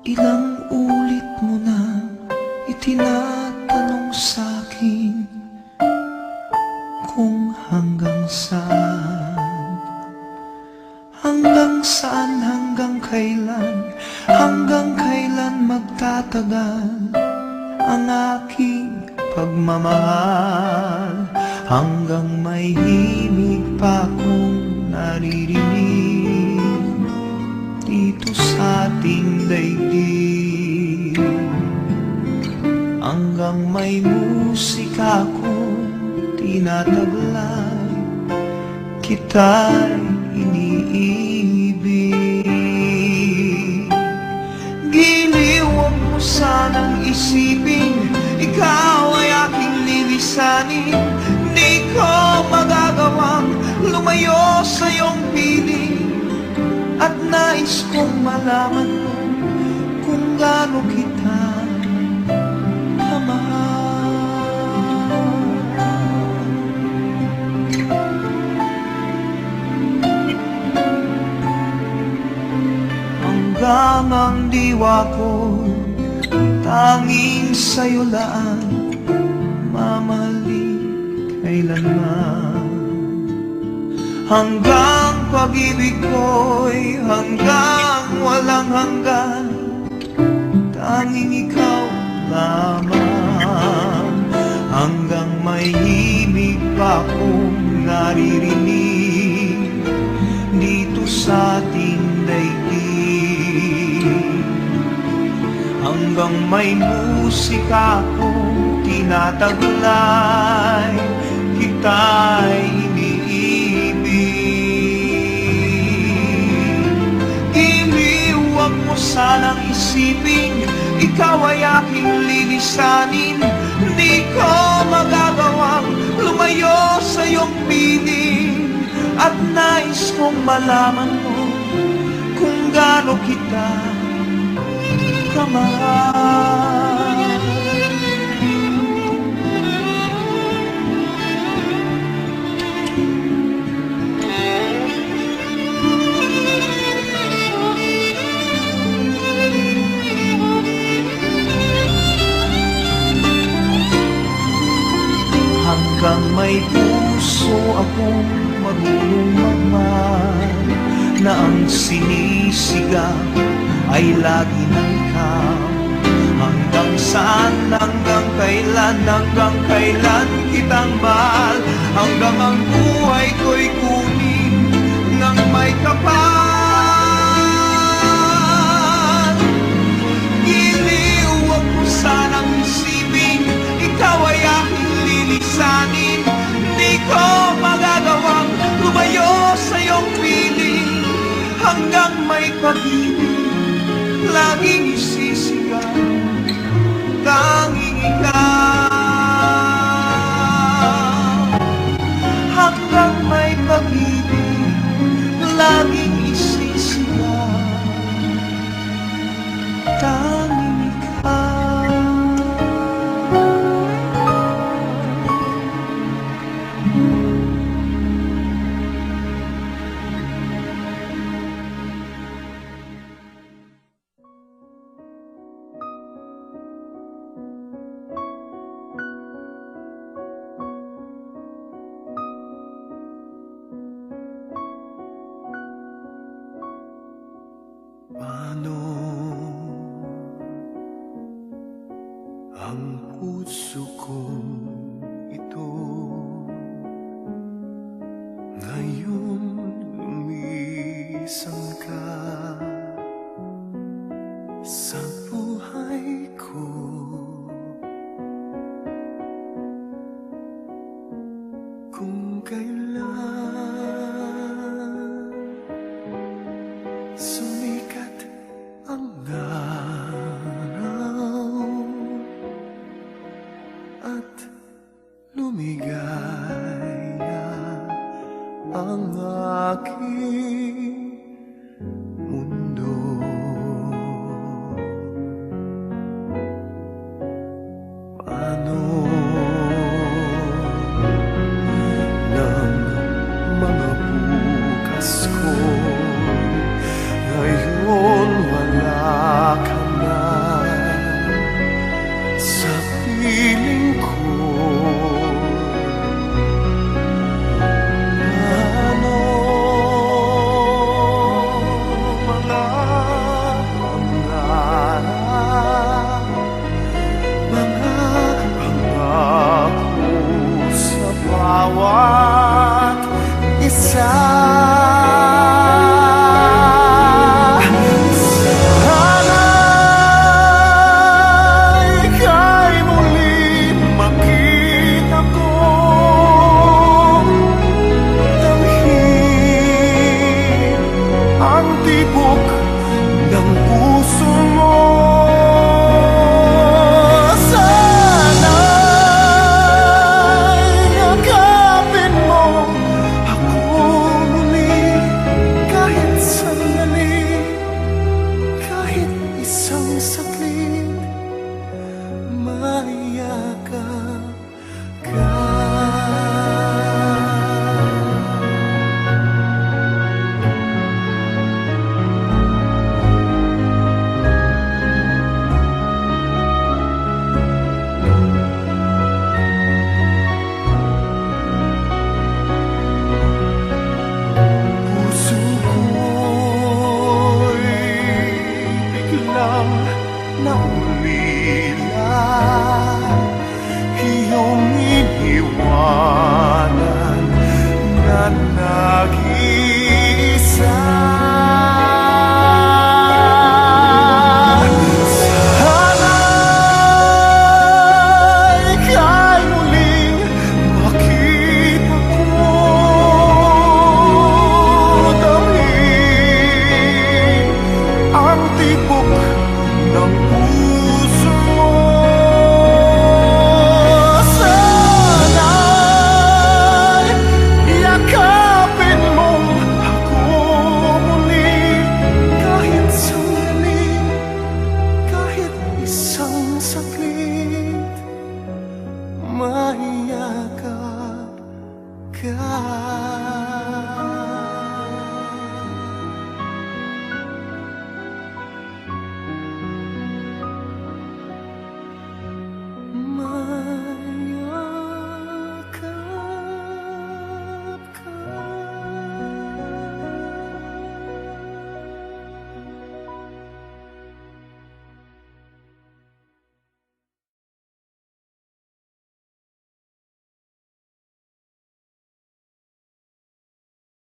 Ilang ulit mo na itinatanong sa'kin kung hanggang saan, hanggang kailan magtatagal ang aking pagmamahal, hanggang may himig pa akong naririnig dito sa ating daigdig, hanggang may musika akong tinataglay, kita'y iniibig. Giliw, huwag mo sanang isipin ikaw ay aking lilisanin. Di ko magagawang lumayo sa iyong piling, at nais kong malaman mo kung gaano kita kamahal. Hanggang ang diwa ko tanging sa'yo lang mamahalin kailanman. Hanggang pag-ibig ko'y hanggang walang hanggan, tanging ikaw lamang. Hanggang may himig pa akong naririnig dito sa ating daigdig, hanggang may musika akong tinataglay, kita'y iniibig. Giliw, huwag mo sanang isipin ikaw ay aking lilisanin. Di ko magagawang lumayo sa iyong piling, at nais kong malaman mo kung gaano kita kamahal. Hanggang may puso akong marunong magmahal, na ang sinisigaw ay lagi na ikaw. Hanggang saan, hanggang kailan kitang mahal, hanggang ang buhay ko'y kunin ng may kapal. Giliw, huwag mo sanang isipin ikaw ay aking lilisanin. Di ko magagawang lumayo sa iyong piling, hanggang may pag-ibig laging isisigaw, tanging ikaw. Hanggang may pag-ibig laging isisigaw, tanging ikaw. Paano ang puso ko ito ngayon lumisan ka sa buhay ko? Kung kailan sumikat ang araw at lumigaya ang aking mundo, paano ng mga bukas ko ngayon wala nang naulila, iyong iniwanan na nag-iisa. Sana'y ika'y muling makita ko, damhin ang tibok ng